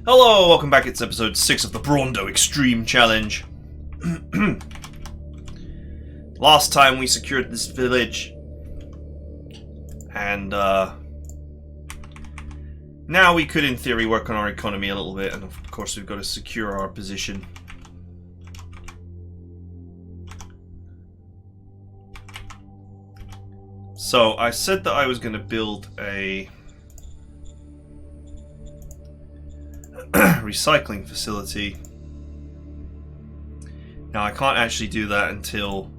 Hello, welcome back. It's episode 6 of the Brawndo Extreme Challenge. Last time we secured this village. And, now we could, in theory, work on our economy a little bit. And, of course, we've got to secure our position. So, I said that I was going to build a recycling facility. Now I can't actually do that until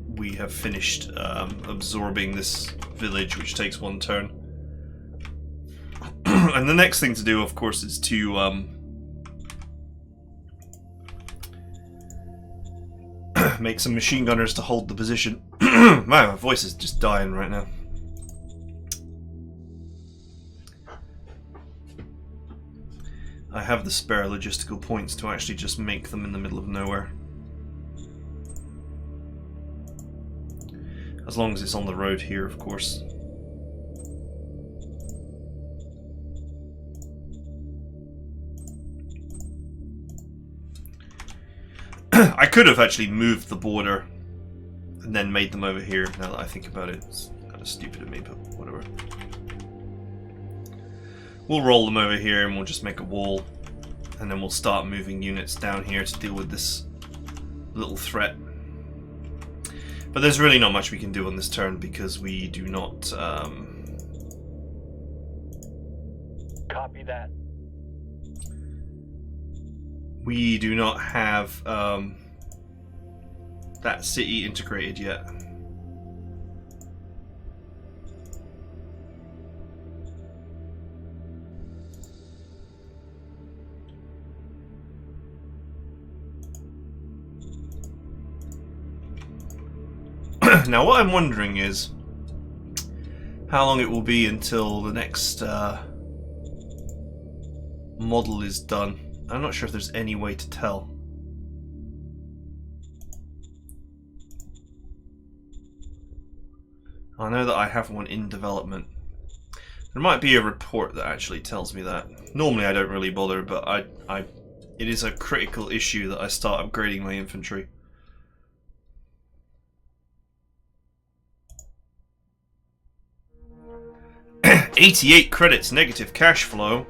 we have finished absorbing this village, which takes one turn. And the next thing to do, of course, is to make some machine gunners to hold the position. Man, my voice is just dying right now. I have the spare logistical points to actually just make them in the middle of nowhere. As long as it's on the road here, of course. I could have actually moved the border and then made them over here, now that I think about it. It's kind of stupid of me, but whatever. We'll roll them over here and we'll just make a wall, and then we'll start moving units down here to deal with this little threat. But there's really not much we can do on this turn because we do not Copy that. we do not have that city integrated yet. Now what I'm wondering is how long it will be until the next model is done. I'm not sure if there's any way to tell. I know that I have one in development. There might be a report that actually tells me that. Normally I don't really bother, but it is a critical issue that I start upgrading my infantry. $88 credits negative cash flow.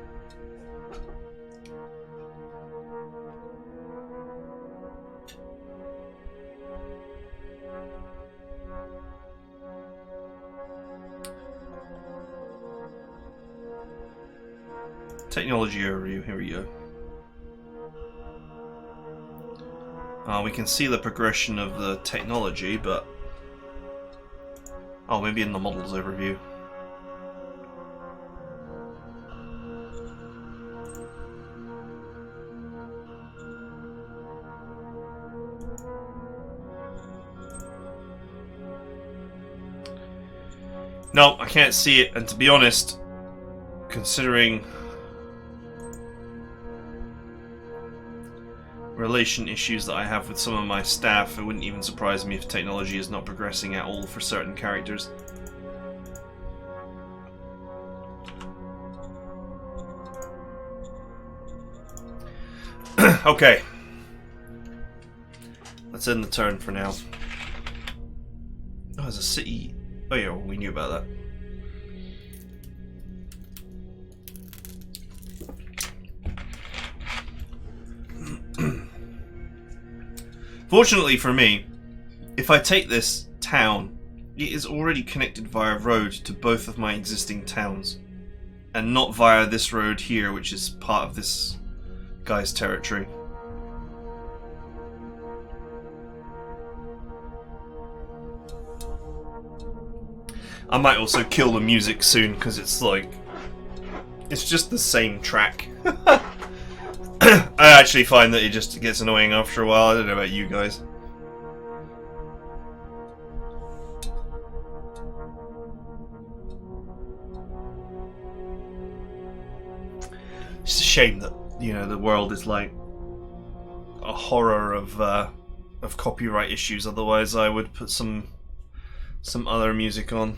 Technology overview, here we go. We can see the progression of the technology, but... oh, maybe in the models overview. No, I can't see it, and to be honest, considering relation issues that I have with some of my staff, it wouldn't even surprise me if technology is not progressing at all for certain characters. Okay. Let's end the turn for now. Oh, there's a city. Oh yeah, well, we knew about that. Fortunately for me, if I take this town, it is already connected via road to both of my existing towns, and not via this road here, which is part of this guy's territory. I might also kill the music soon, because it's like... it's just the same track. I actually find that it just gets annoying after a while. I don't know about you guys. It's a shame that, you know, the world is like a horror of copyright issues. Otherwise I would put some other music on.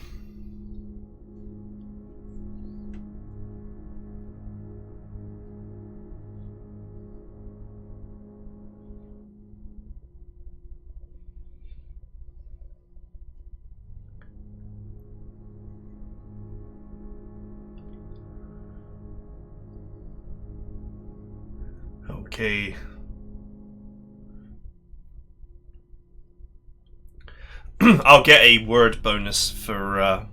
Okay. I'll get a word bonus for...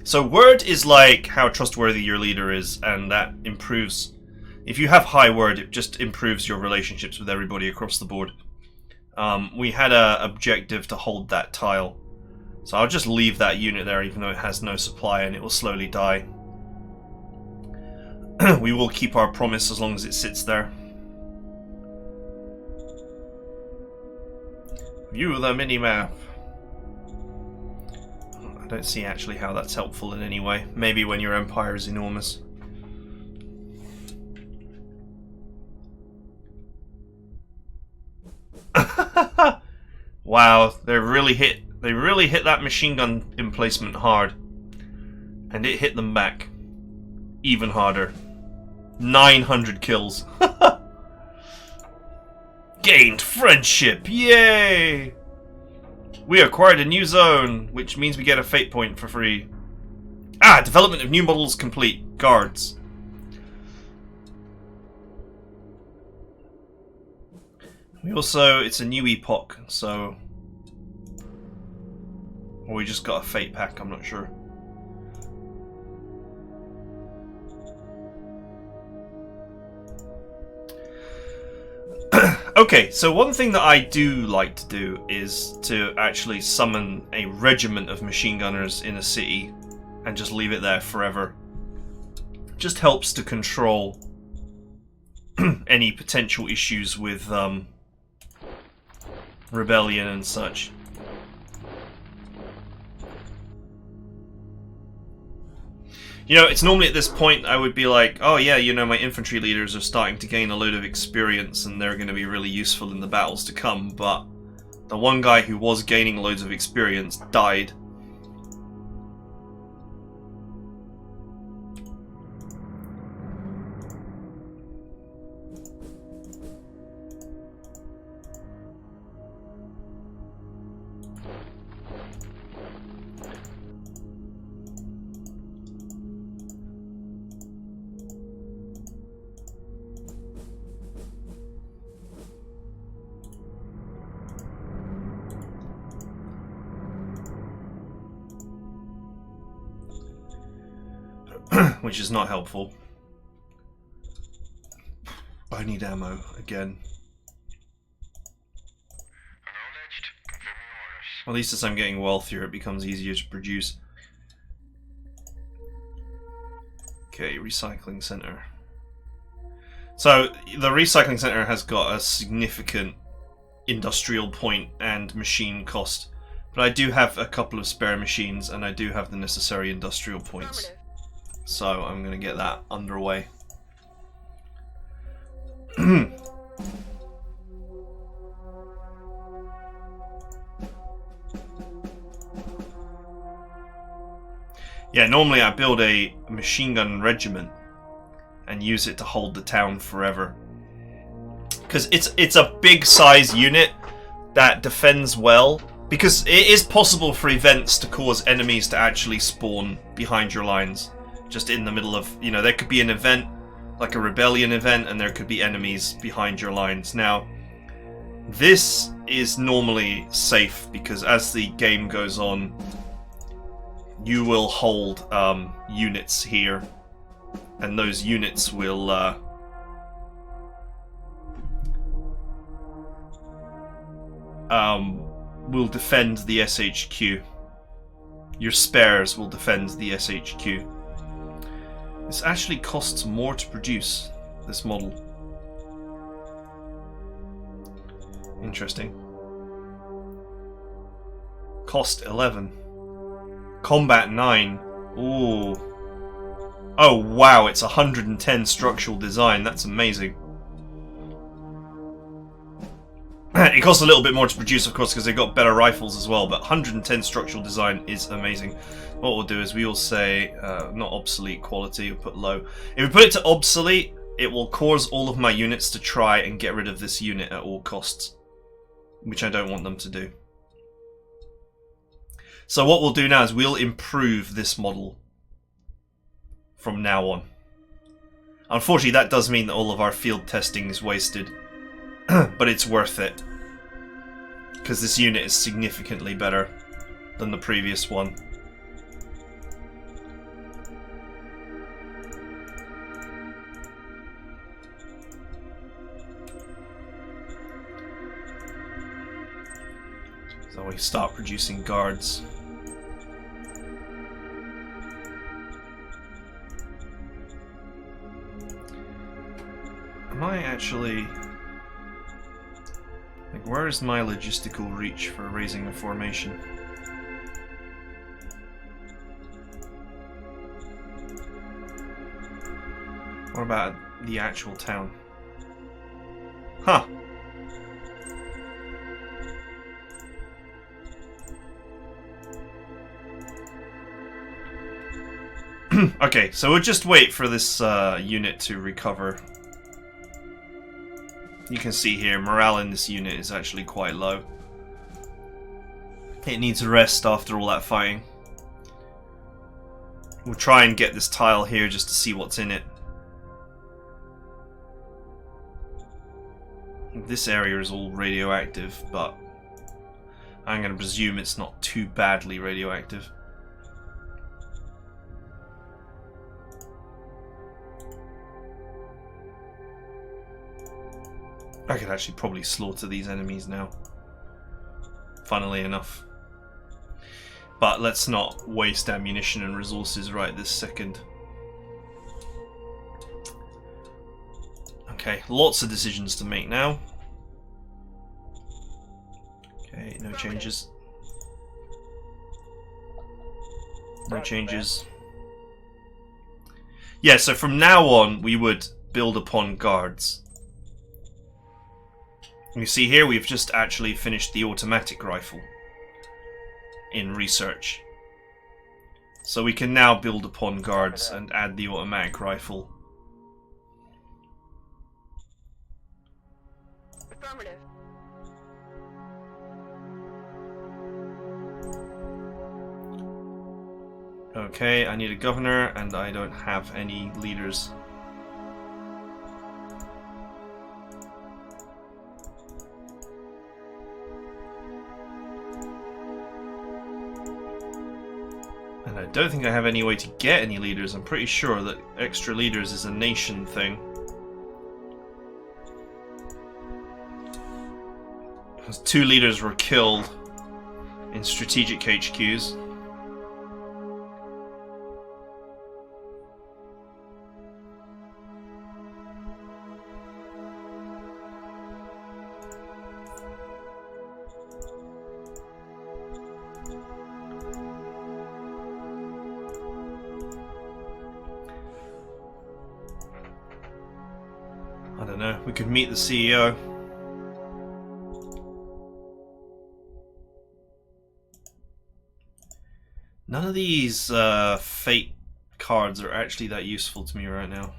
So word is like how trustworthy your leader is, and that improves... If you have high word, it just improves your relationships with everybody across the board. We had a objective to hold that tile. So I'll just leave that unit there even though it has no supply and it will slowly die. We will keep our promise as long as it sits there. View the minimap. I don't see actually how that's helpful in any way. Maybe when your empire is enormous. Wow, they really hit that machine gun emplacement hard. And it hit them back. Even harder. 900 kills. Gained friendship, yay! We acquired a new zone, which means we get a fate point for free. Ah, development of new models complete. Guards. We also, it's a new epoch, so... Or we just got a fate pack, I'm not sure. Okay, so one thing that I do like to do is to actually summon a regiment of machine gunners in a city and just leave it there forever. Just helps to control any potential issues with rebellion and such. You know, it's normally at this point I would be like, oh yeah, you know, my infantry leaders are starting to gain a load of experience and they're going to be really useful in the battles to come, but the one guy who was gaining loads of experience died. Which is not helpful. I need ammo again. At least as I'm getting wealthier, it becomes easier to produce. Okay, recycling center. So the recycling center has got a significant industrial point and machine cost, but I do have a couple of spare machines and I do have the necessary industrial points. So I'm going to get that underway. Yeah, normally I build a machine gun regiment and use it to hold the town forever. Because it's a big size unit that defends well. Because it is possible for events to cause enemies to actually spawn behind your lines. Just in the middle of, you know, there could be an event, like a rebellion event, and there could be enemies behind your lines. Now, this is normally safe because as the game goes on, you will hold units here, and those units will defend the SHQ. Your spares will defend the SHQ. This actually costs more to produce, this model. Interesting. Cost 11. Combat 9. Ooh. Oh wow, it's 110 structural design. That's amazing. It costs a little bit more to produce, of course, because they've got better rifles as well, but 110 structural design is amazing. What we'll do is we will say, not obsolete quality, we'll put low. If we put it to obsolete, it will cause all of my units to try and get rid of this unit at all costs, which I don't want them to do. So what we'll do now is we'll improve this model from now on. Unfortunately, that does mean that all of our field testing is wasted. But it's worth it. Because this unit is significantly better than the previous one. So we start producing guards. Am I actually... like, where is my logistical reach for raising a formation? What about the actual town? Huh. Okay, so we'll just wait for this unit to recover. You can see here, morale in this unit is actually quite low. It needs a rest after all that fighting. We'll try and get this tile here just to see what's in it. This area is all radioactive, but I'm going to presume it's not too badly radioactive. I could actually probably slaughter these enemies now, funnily enough. But let's not waste ammunition and resources right this second. Okay, lots of decisions to make now. Okay, no changes. No changes. Yeah, so from now on we would build upon guards. You see here we've just actually finished the automatic rifle in research. So we can now build upon guards and add the automatic rifle. Affirmative. Okay, I need a governor and I don't have any leaders. And I don't think I have any way to get any leaders. I'm pretty sure that extra leaders is a nation thing. Because 2 leaders were killed in strategic HQs. I don't know, we could meet the CEO. None of these fate cards are actually that useful to me right now.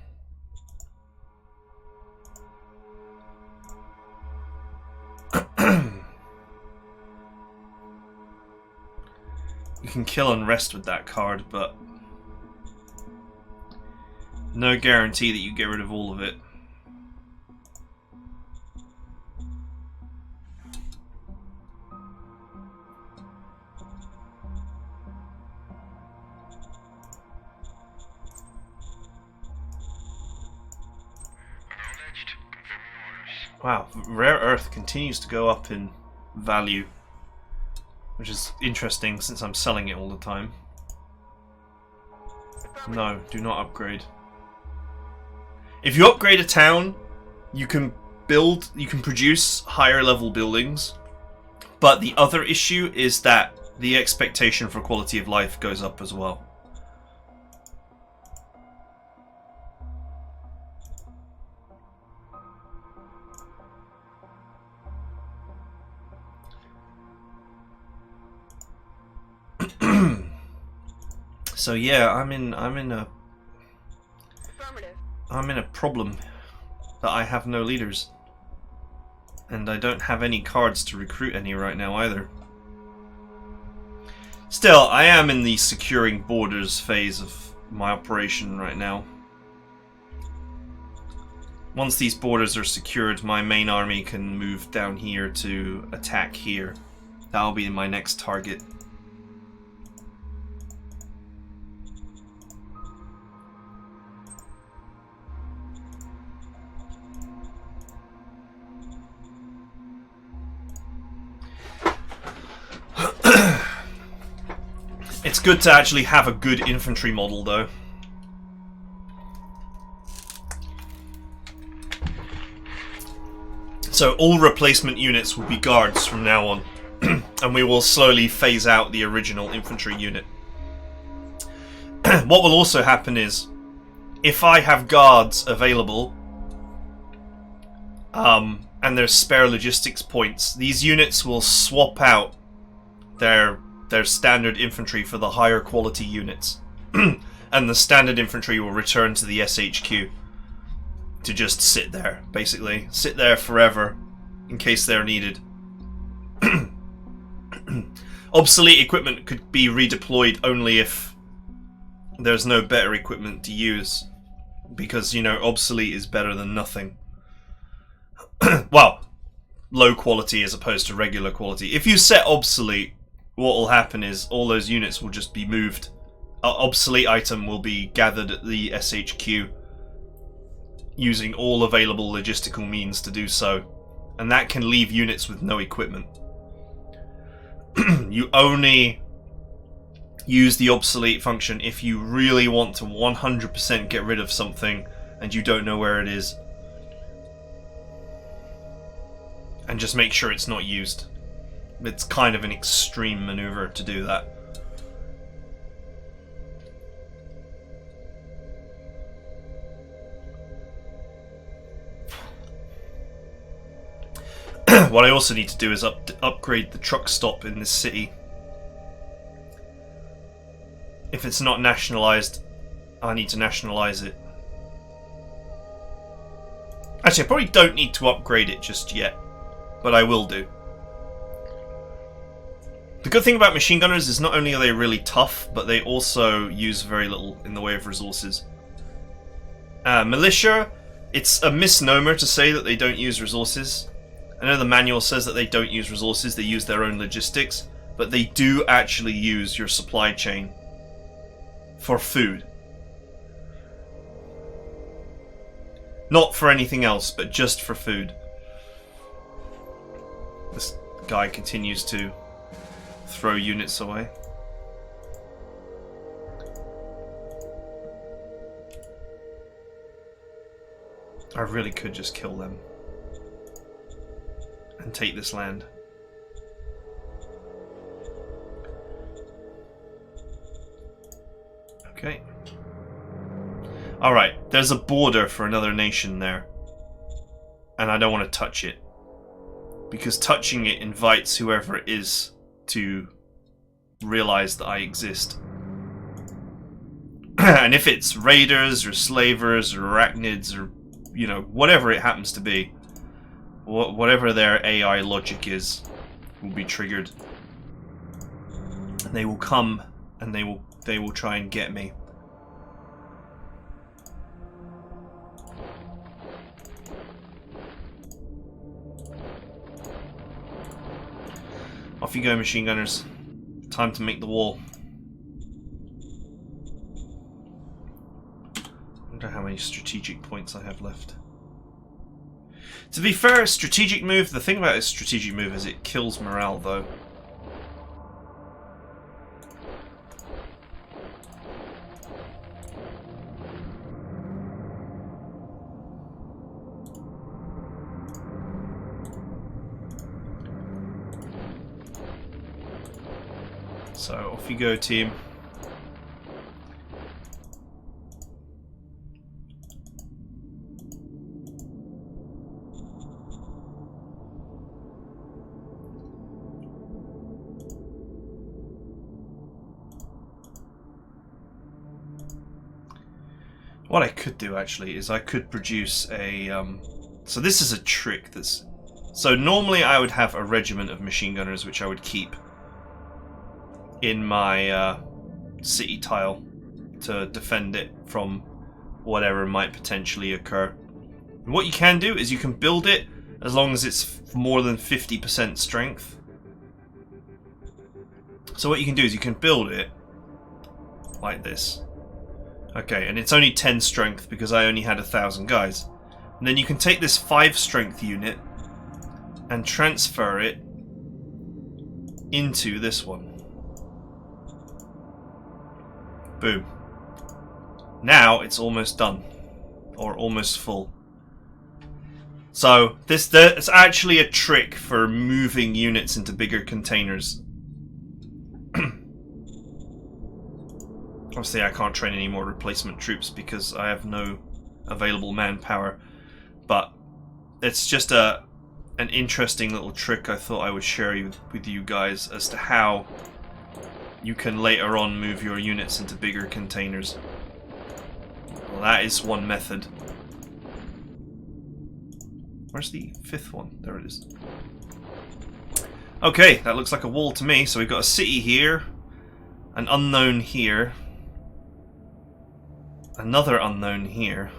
You can kill Unrest with that card, but no guarantee that you get rid of all of it. Wow, rare earth continues to go up in value, which is interesting since I'm selling it all the time. No, do not upgrade. If you upgrade a town, you can produce higher level buildings, but the other issue is that the expectation for quality of life goes up as well. So yeah, I'm in a problem that I have no leaders. And I don't have any cards to recruit any right now either. Still, I am in the securing borders phase of my operation right now. Once these borders are secured, my main army can move down here to attack here. That'll be my next target. It's good to actually have a good infantry model, though. So all replacement units will be guards from now on, and we will slowly phase out the original infantry unit. What will also happen is, if I have guards available, and there's spare logistics points, these units will swap out their standard infantry for the higher quality units. And the standard infantry will return to the SHQ to just sit there, basically. Sit there forever, in case they're needed. Obsolete equipment could be redeployed only if there's no better equipment to use. Because, you know, obsolete is better than nothing. Well, low quality as opposed to regular quality. If you set obsolete, what will happen is all those units will just be moved. Obsolete item will be gathered at the SHQ using all available logistical means to do so, and that can leave units with no equipment. You only use the obsolete function if you really want to 100% get rid of something and you don't know where it is, and just make sure it's not used. It's kind of an extreme maneuver to do that. What I also need to do is upgrade the truck stop in this city. If it's not nationalized, I need to nationalize it. Actually, I probably don't need to upgrade it just yet, but I will do. The good thing about machine gunners is not only are they really tough, but they also use very little in the way of resources. Militia, it's a misnomer to say that they don't use resources. I know the manual says that they don't use resources, they use their own logistics, but they do actually use your supply chain for food. Not for anything else, but just for food. This guy continues to throw units away. I really could just kill them and take this land. Okay. Alright, there's a border for another nation there. And I don't want to touch it. Because touching it invites whoever it is to realize that I exist. And if it's raiders or slavers or arachnids or, you know, whatever it happens to be, whatever their AI logic is, will be triggered. And they will come and they will try and get me. Off you go, machine gunners. Time to make the wall. I wonder how many strategic points I have left. To be fair, strategic move, the thing about a strategic move is it kills morale, though. So, off you go, team. What I could do, actually, is I could produce a... so this is a trick that's... So normally I would have a regiment of machine gunners, which I would keep in my city tile to defend it from whatever might potentially occur. And what you can do is you can build it as long as it's more than 50% strength. So what you can do is you can build it like this. Okay, and it's only 10 strength because I only had 1,000 guys. And then you can take this 5 strength unit and transfer it into this one. Boom. Now it's almost done. Or almost full. So it's actually a trick for moving units into bigger containers. Obviously I can't train any more replacement troops because I have no available manpower. But it's just an interesting little trick I thought I would share with you guys as to how you can later on move your units into bigger containers. Well, that is one method. Where's the 5th one? There it is. Okay, that looks like a wall to me. So we've got a city here, an unknown here, another unknown here.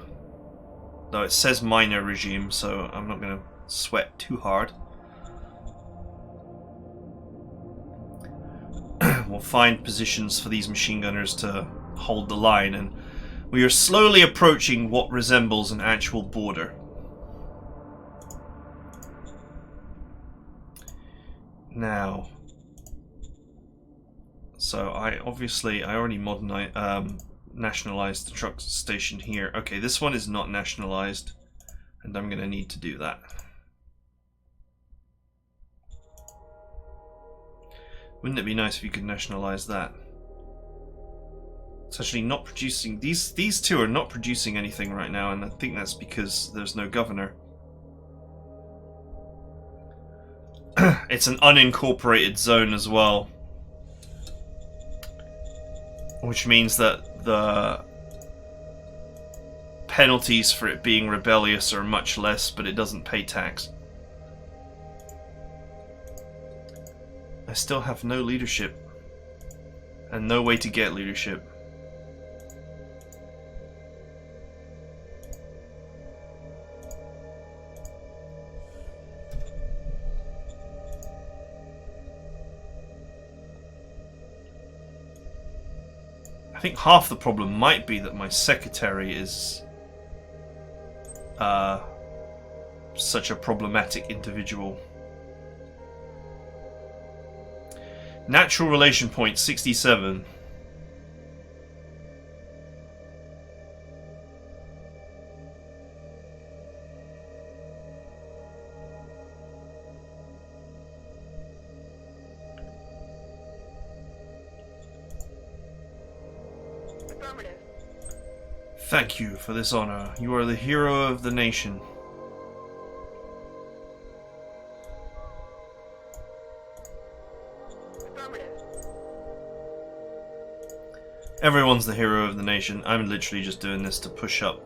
Though it says minor regime, so I'm not going to sweat too hard. We'll find positions for these machine gunners to hold the line, and we are slowly approaching what resembles an actual border. Now, so I already nationalized the truck station here. Okay, this one is not nationalized, and I'm going to need to do that. Wouldn't it be nice if you could nationalize that? It's actually not producing. These two are not producing anything right now, and I think that's because there's no governor. It's an unincorporated zone as well, which means that the penalties for it being rebellious are much less, but it doesn't pay tax. I still have no leadership and no way to get leadership. I think half the problem might be that my secretary is such a problematic individual. Natural relation point 67. Affirmative. Thank you for this honor. You are the hero of the nation. Everyone's the hero of the nation. I'm literally just doing this to push up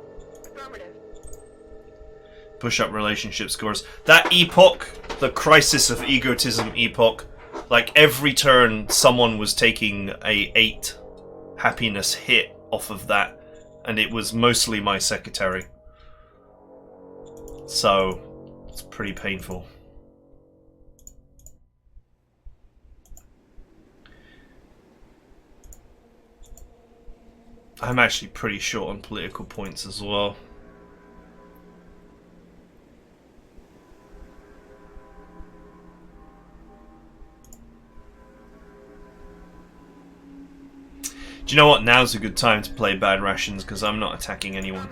relationship scores. That epoch, the crisis of egotism epoch, like every turn someone was taking a 8 happiness hit off of that, and it was mostly my secretary. So it's pretty painful. I'm actually pretty short on political points as well. Do you know what? Now's a good time to play bad rations because I'm not attacking anyone.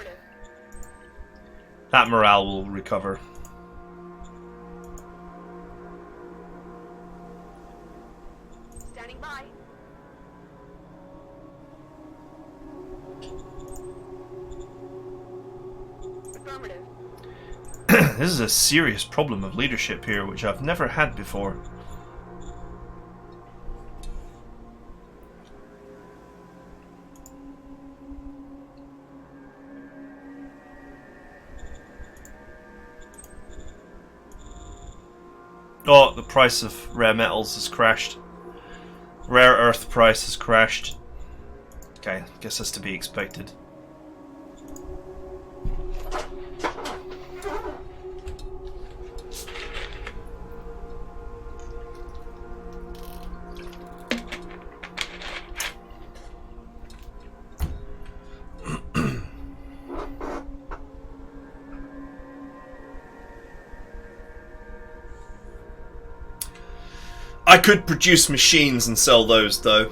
That morale will recover. Standing by. Affirmative. This is a serious problem of leadership here, which I've never had before. Oh, the price of rare metals has crashed. Rare earth price has crashed. Okay, guess that's to be expected. I could produce machines and sell those, though.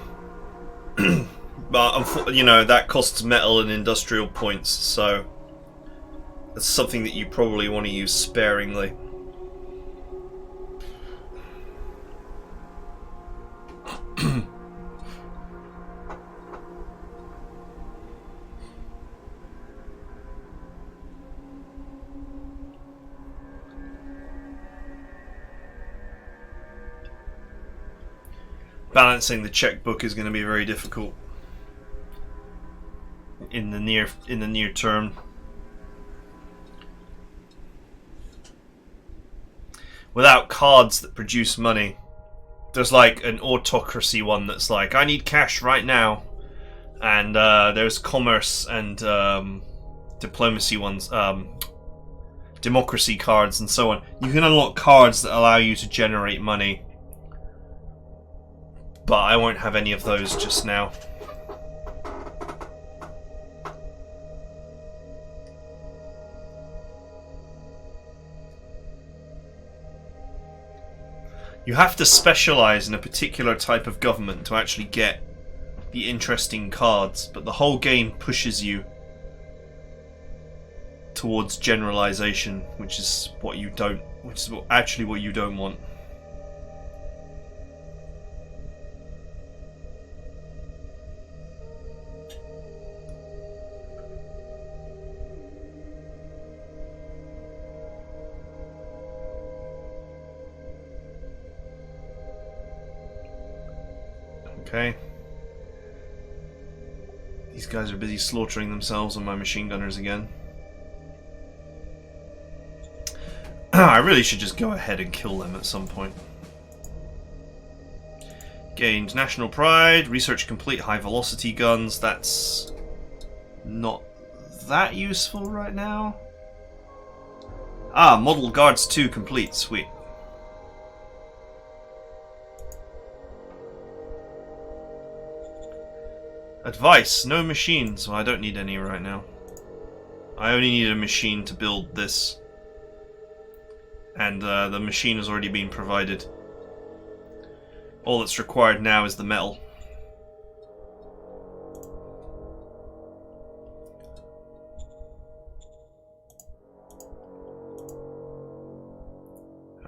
But, you know, that costs metal and industrial points, so that's something that you probably want to use sparingly. Balancing the checkbook is going to be very difficult in the near term. Without cards that produce money, there's like an autocracy one that's like, I need cash right now, and there's commerce and diplomacy ones, democracy cards and so on. You can unlock cards that allow you to generate money. But I won't have any of those just now. You have to specialize in a particular type of government to actually get the interesting cards, but the whole game pushes you towards generalization, which is what you don't, which is actually what you don't want. Okay. These guys are busy slaughtering themselves on my machine gunners again. I really should just go ahead and kill them at some point. Gained national pride, research complete, high velocity guns. That's not that useful right now. Ah, model guards 2 complete, sweet. Advice, no machines. Well, I don't need any right now. I only need a machine to build this. And the machine has already been provided. All that's required now is the metal.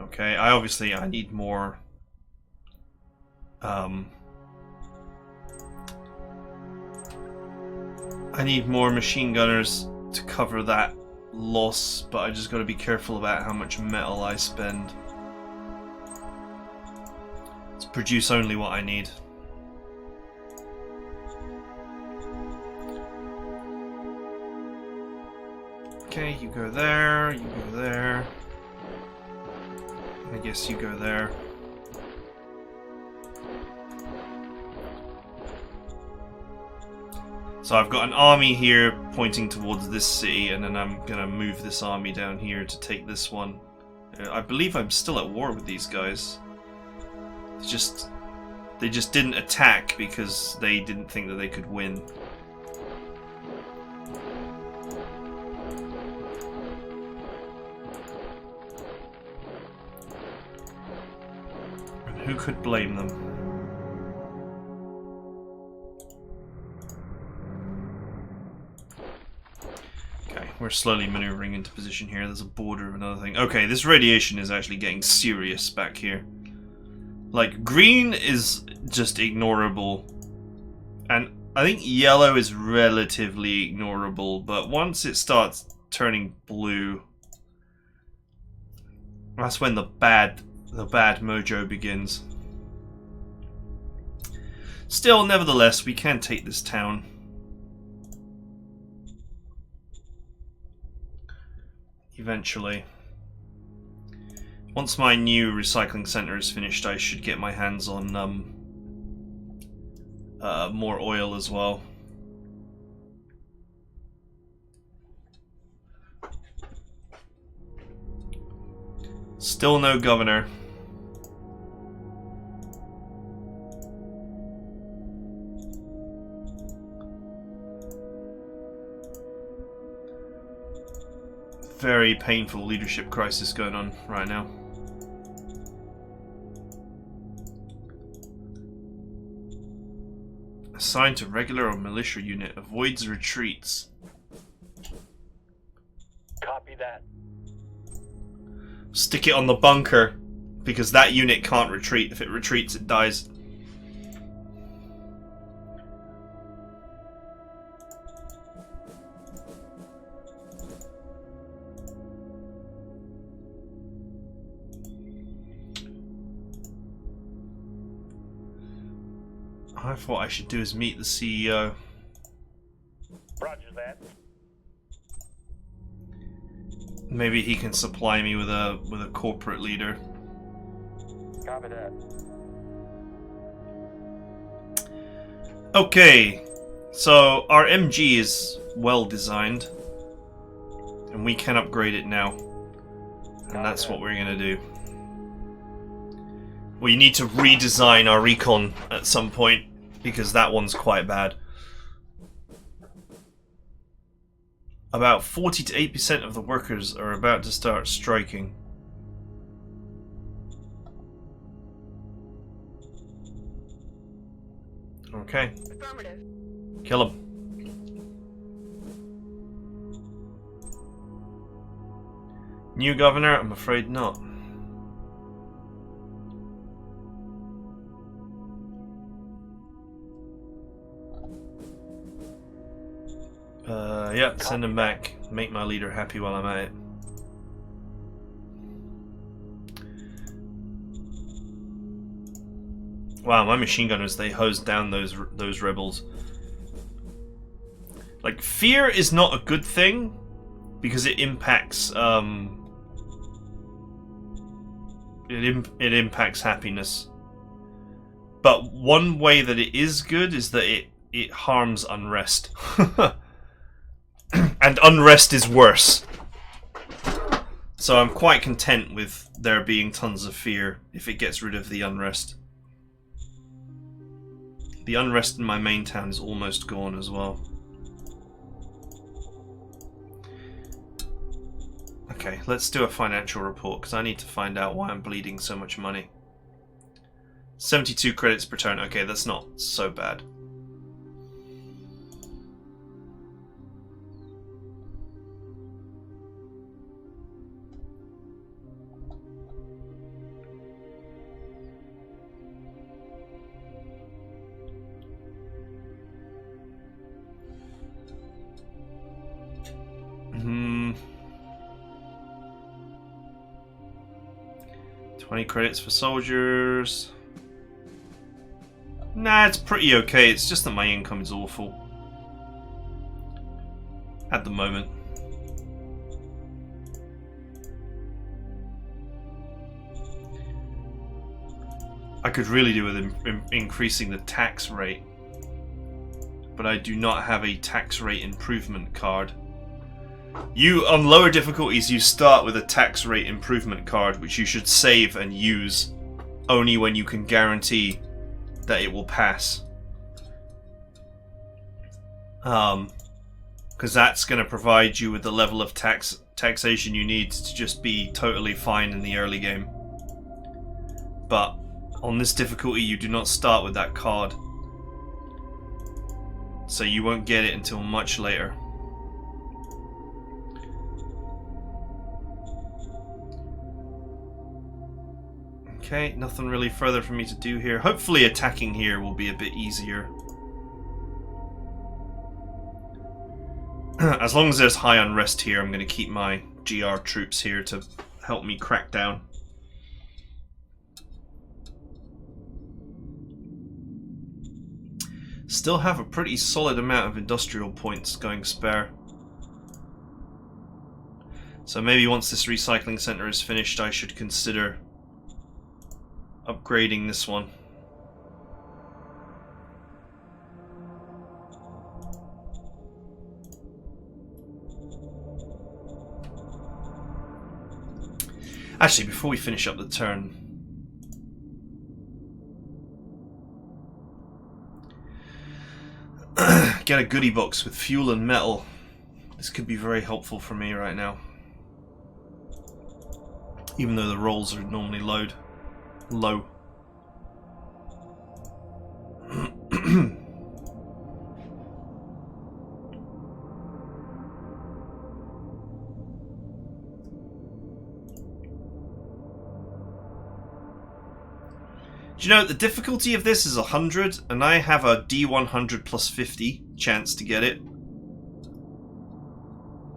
Okay, I need more I need more machine gunners to cover that loss, but I just got to be careful about how much metal I spend. Let's produce only what I need. Okay, you go there, you go there. I guess you go there. So I've got an army here pointing towards this city, and then I'm gonna move this army down here to take this one. I believe I'm still at war with these guys. They just didn't attack because they didn't think that they could win. And who could blame them? We're slowly maneuvering into position here. There's a border of another thing. Okay, this radiation is actually getting serious back here. Like, green is just ignorable. And I think yellow is relatively ignorable, but once it starts turning blue, that's when the bad mojo begins. Still, nevertheless, we can take this town. Eventually. Once my new recycling center is finished, I should get my hands on more oil as well. Still no governor. Very painful leadership crisis going on right now. assigned to regular or militia unit. Avoids retreats. Copy that. Stick it on the bunker, because that unit can't retreat. If it retreats, it dies. I thought I should do is meet the CEO. Roger that. Maybe he can supply me with a corporate leader. Copy that. Okay, so our MG is well designed, and we can upgrade it now, and that's what we're gonna do. We need to redesign our recon at some point, because that one's quite bad. About 40 to 80% of the workers are about to start striking. Okay. Affirmative. Kill him. New governor? I'm afraid not. Yeah, send him back. Make my leader happy while I'm at it. Wow, my machine gunners, they hosed down those rebels. Like, fear is not a good thing, because it impacts, it impacts happiness. But one way that it is good is that it harms unrest. And unrest is worse. So I'm quite content with there being tons of fear if it gets rid of the unrest. The unrest in my main town is almost gone as well. Okay, let's do a financial report, because I need to find out why I'm bleeding so much money. 72 credits per turn. Okay, that's not so bad. Hmm. 20 credits for soldiers. Nah, it's pretty okay. It's just that my income is awful at the moment. I could really do with increasing the tax rate, but I do not have a tax rate improvement card. On lower difficulties, you start with a tax rate improvement card, which you should save and use only when you can guarantee that it will pass. Because that's going to provide you with the level of taxation you need to just be totally fine in the early game. But on this difficulty, you do not start with that card, so you won't get it until much later. Okay, nothing really further for me to do here. Hopefully attacking here will be a bit easier. As long as there's high unrest here, I'm going to keep my GR troops here to help me crack down. Still have a pretty solid amount of industrial points going spare. So maybe once this recycling center is finished, I should consider upgrading this one. Actually, before we finish up the turn, get a goodie box with fuel and metal. This could be very helpful for me right now, even though the rolls are normally low. Do you know, the difficulty of this is 100, and I have a D100 plus 50 chance to get it.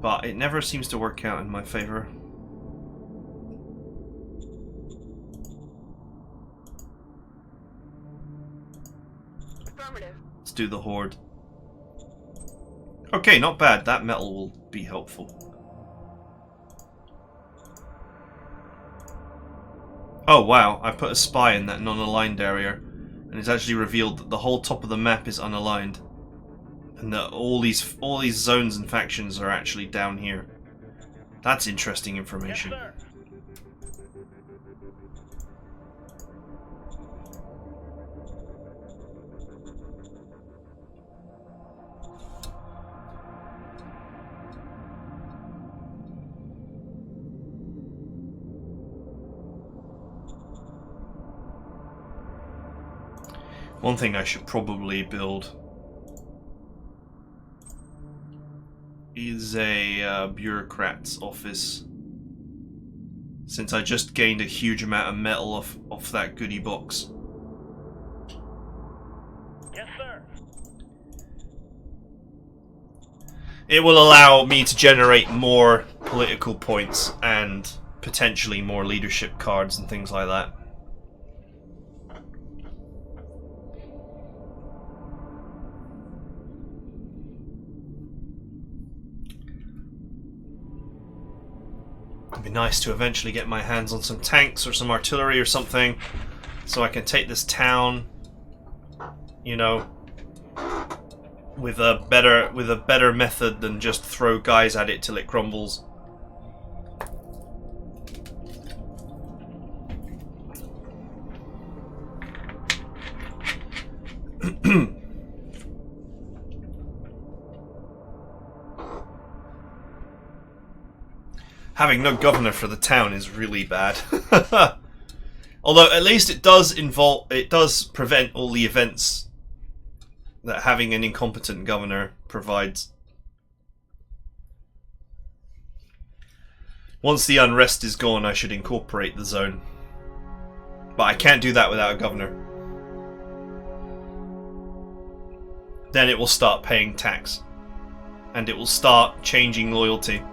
But it never seems to work out in my favor. Affirmative. Let's do the horde. Okay, not bad. That metal will be helpful. Oh wow, I put a spy in that non-aligned area, and it's actually revealed that the whole top of the map is unaligned, and that all these zones and factions are actually down here. That's interesting information. Yes, sir. One thing I should probably build is a bureaucrat's office, since I just gained a huge amount of metal off that goodie box. Yes, sir. It will allow me to generate more political points and potentially more leadership cards and things like that. It'd be nice to eventually get my hands on some tanks or some artillery or something, so I can take this town, you know, with a better method than just throw guys at it till it crumbles. Having no governor for the town is really bad. Although at least it does prevent all the events that having an incompetent governor provides. Once the unrest is gone, I should incorporate the zone. But I can't do that without a governor. Then it will start paying tax. And it will start changing loyalty.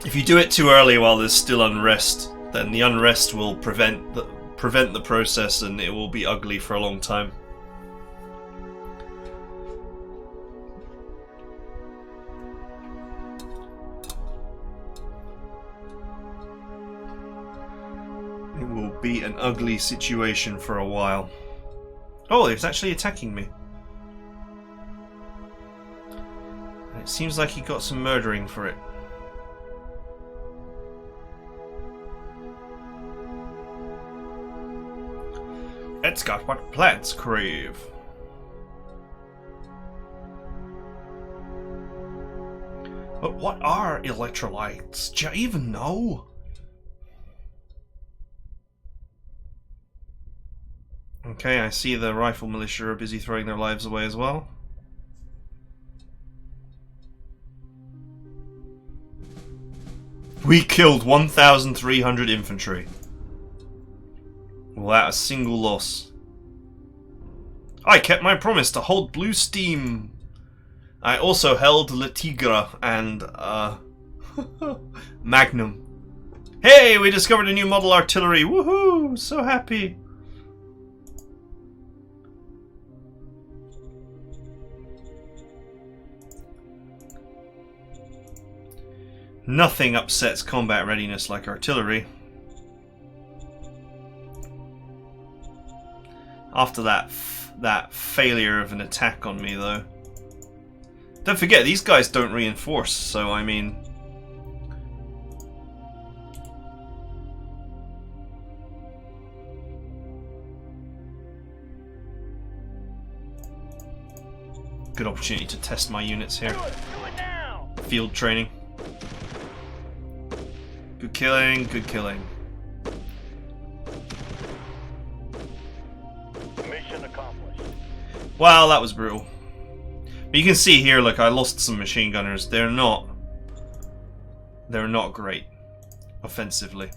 If you do it too early while there's still unrest, then the unrest will prevent the process, and it will be ugly for a long time. It will be an ugly situation for a while. Oh, he's actually attacking me. It seems like he got some murdering for it. It's got what plants crave. But what are electrolytes? Do you even know? Okay, I see the rifle militia are busy throwing their lives away as well. We killed 1,300 infantry. Without a single loss. I kept my promise to hold Blue Steam. I also held Le Tigre and Magnum. Hey, we discovered a new model artillery. Woohoo! So happy. Nothing upsets combat readiness like artillery. After that failure of an attack on me, though. Don't forget, these guys don't reinforce, so I mean... Good opportunity to test my units here. Do it now. Field training. Good killing, good killing. Mission accomplished. Wow, that was brutal. But you can see here, look, I lost some machine gunners. They're not great. offensively.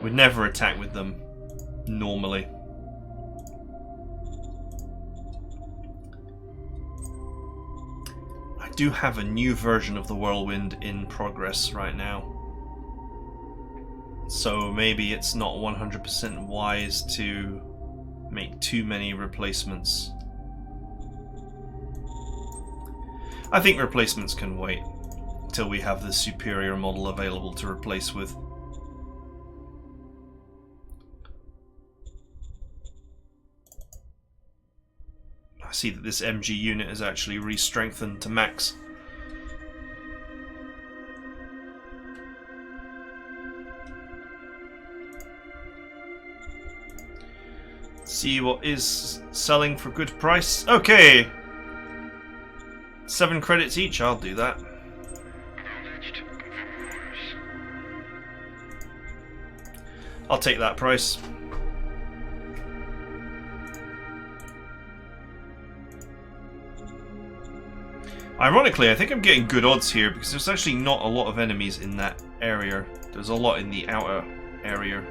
We'd never attack with them normally. I do have a new version of the Whirlwind in progress right now. So maybe it's not 100% wise to make too many replacements. I think replacements can wait until we have the superior model available to replace with. I see that this MG unit is actually re-strengthened to max. See what is selling for good price. Okay! 7 credits each, I'll do that. I'll take that price. Ironically, I think I'm getting good odds here because there's actually not a lot of enemies in that area. There's a lot in the outer area.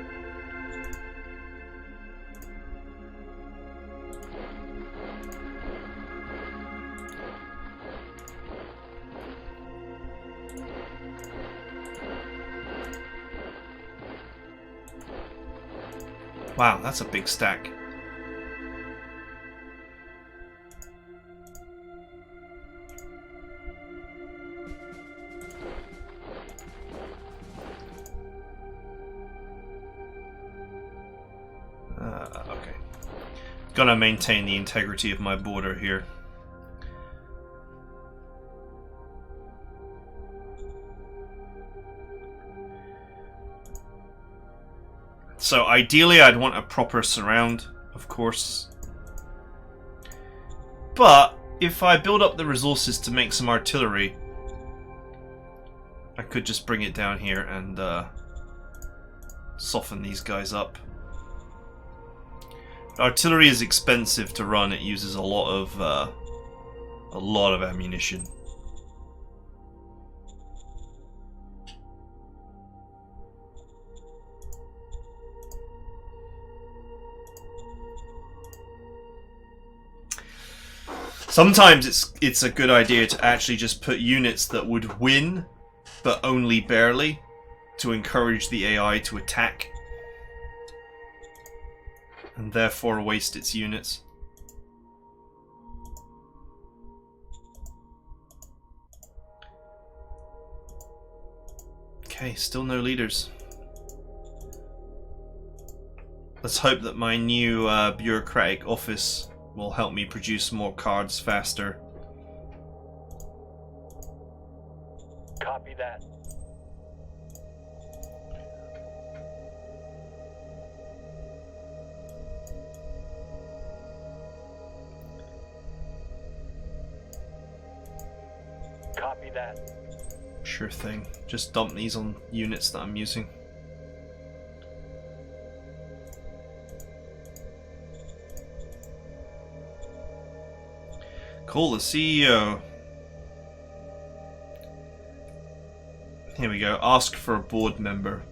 Wow, that's a big stack. Okay. Gonna maintain the integrity of my border here. So ideally I'd want a proper surround, of course. But if I build up the resources to make some artillery, I could just bring it down here and soften these guys up. Artillery is expensive to run. It uses a lot of ammunition. Sometimes it's a good idea to actually just put units that would win, but only barely, to encourage the AI to attack. And therefore waste its units. Okay, still no leaders. Let's hope that my new bureaucratic office will help me produce more cards faster. Copy that. Copy that. Sure thing. Just dump these on units that I'm using. Call the CEO. Here we go. Ask for a board member.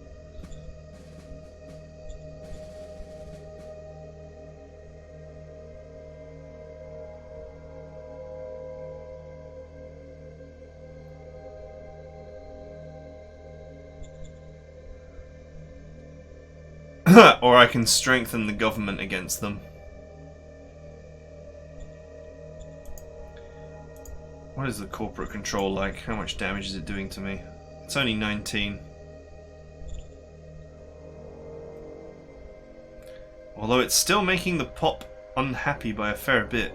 Or I can strengthen the government against them. What is the corporate control like? How much damage is it doing to me? It's only 19. Although it's still making the pop unhappy by a fair bit.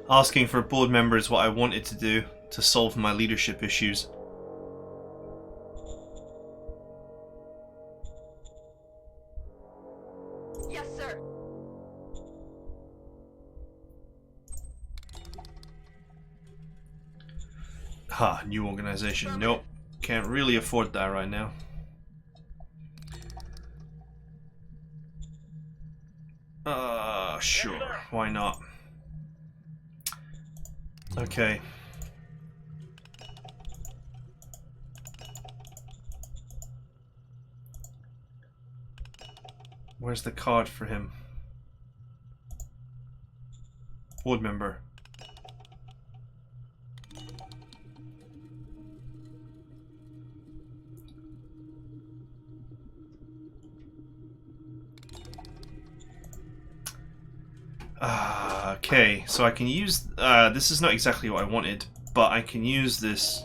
Asking for a board member is what I wanted to do to solve my leadership issues. Yes, sir. Ha, new organization. Nope. Can't really afford that right now. Sure. Why not? Okay. Where's the card for him? Board member. Okay, so I can use... this is not exactly what I wanted, but I can use this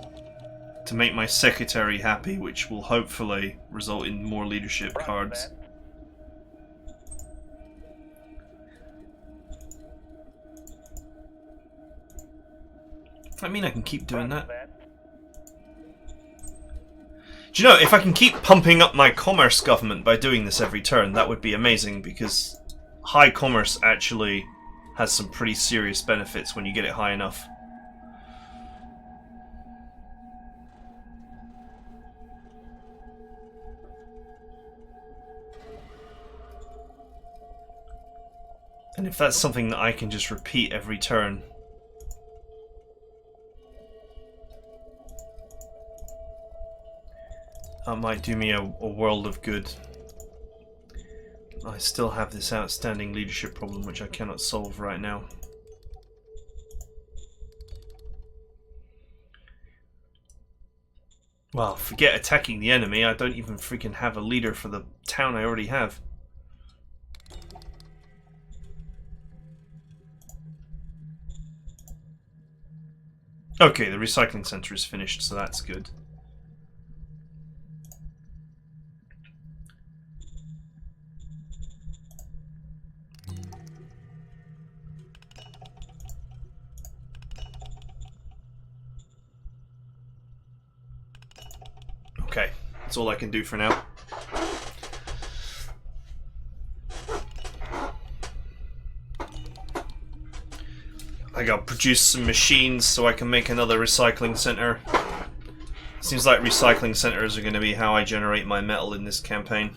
to make my secretary happy, which will hopefully result in more leadership cards. I mean, I can keep doing that. Do you know, if I can keep pumping up my commerce government by doing this every turn, that would be amazing, because high commerce actually has some pretty serious benefits when you get it high enough. And if that's something that I can just repeat every turn, that might do me a world of good. I still have this outstanding leadership problem which I cannot solve right now. Well, forget attacking the enemy, I don't even freaking have a leader for the town I already have. Okay, the recycling center is finished, so that's good. Okay, that's all I can do for now. I gotta produce some machines so I can make another recycling center. Seems like recycling centers are going to be how I generate my metal in this campaign.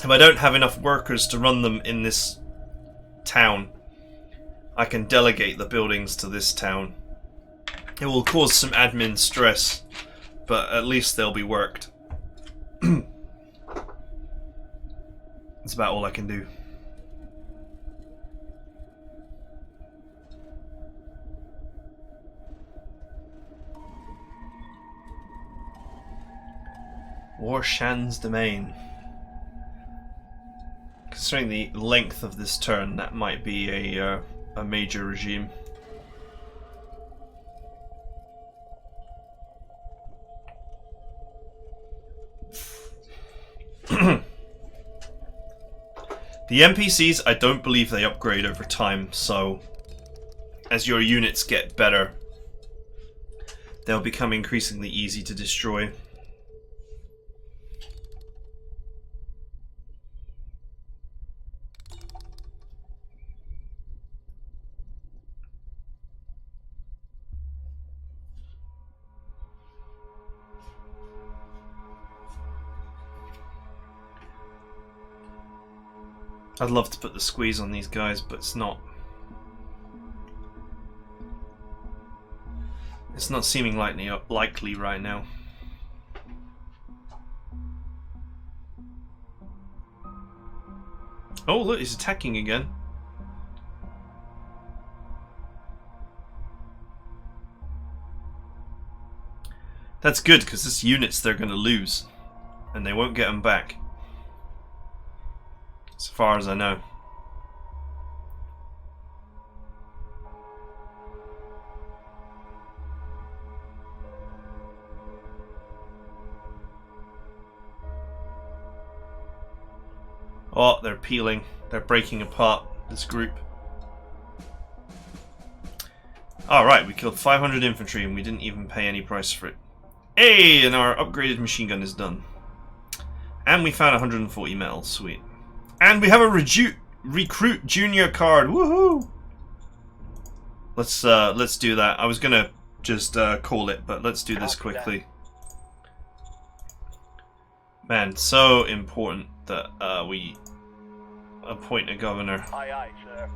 If I don't have enough workers to run them in this town, I can delegate the buildings to this town. It will cause some admin stress, but at least they'll be worked. That's about all I can do. Warshan's Domain. Considering the length of this turn, that might be a major regime. The NPCs, I don't believe they upgrade over time, so as your units get better, they'll become increasingly easy to destroy. I'd love to put the squeeze on these guys, but it's not seeming likely right now. Oh look, he's attacking again. That's good, because this units they're going to lose, and they won't get them back. As far as I know. Oh, they're peeling. They're breaking apart this group. Alright, we killed 500 infantry and we didn't even pay any price for it. Hey, and our upgraded machine gun is done. And we found 140 metal, sweet. And we have a recruit junior card, woohoo! Let's do that. I was gonna just call it, but let's do this Copy that. quickly. Man, so important that we appoint a governor. Aye, aye, sir.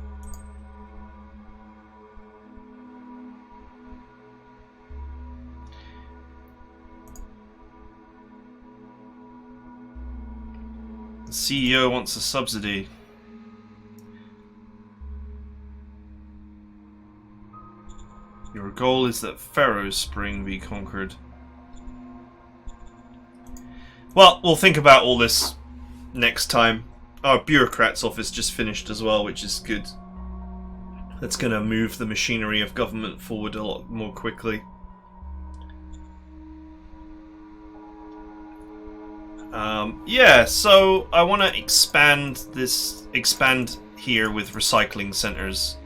The CEO wants a subsidy. Your goal is that Pharaoh's Spring be conquered. Well, we'll think about all this next time. Our bureaucrat's office just finished as well, which is good. That's going to move the machinery of government forward a lot more quickly. Yeah, so I want to expand here with recycling centers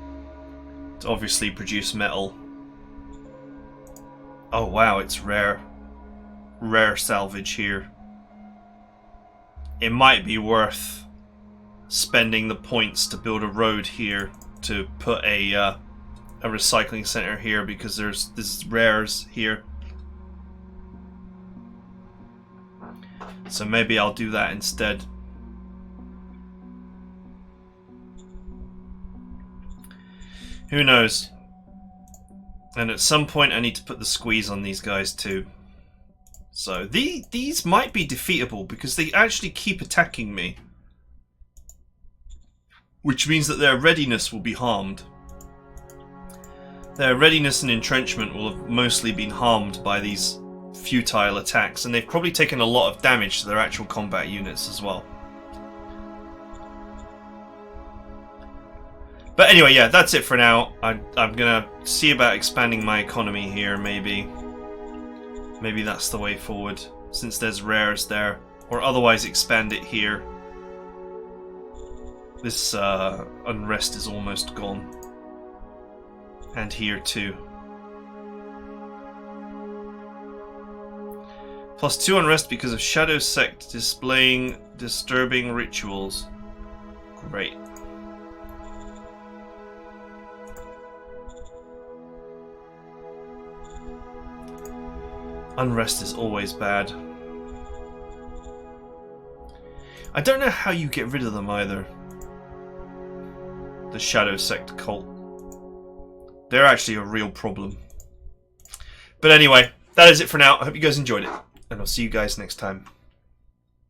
to obviously produce metal. Oh wow, it's rare salvage here. It might be worth spending the points to build a road here to put a recycling center here, because there's rares here. So maybe I'll do that instead. Who knows? And at some point I need to put the squeeze on these guys too. So these might be defeatable because they actually keep attacking me. Which means that their readiness will be harmed. Their readiness and entrenchment will have mostly been harmed by these futile attacks, and they've probably taken a lot of damage to their actual combat units as well. But anyway, yeah, that's it for now. I'm gonna see about expanding my economy here, maybe. Maybe that's the way forward, since there's rares there. Or otherwise expand it here. This unrest is almost gone. And here too. +2 unrest because of Shadow Sect displaying disturbing rituals. Great. Unrest is always bad. I don't know how you get rid of them either. The Shadow Sect cult. They're actually a real problem. But anyway, that is it for now. I hope you guys enjoyed it, and I'll see you guys next time.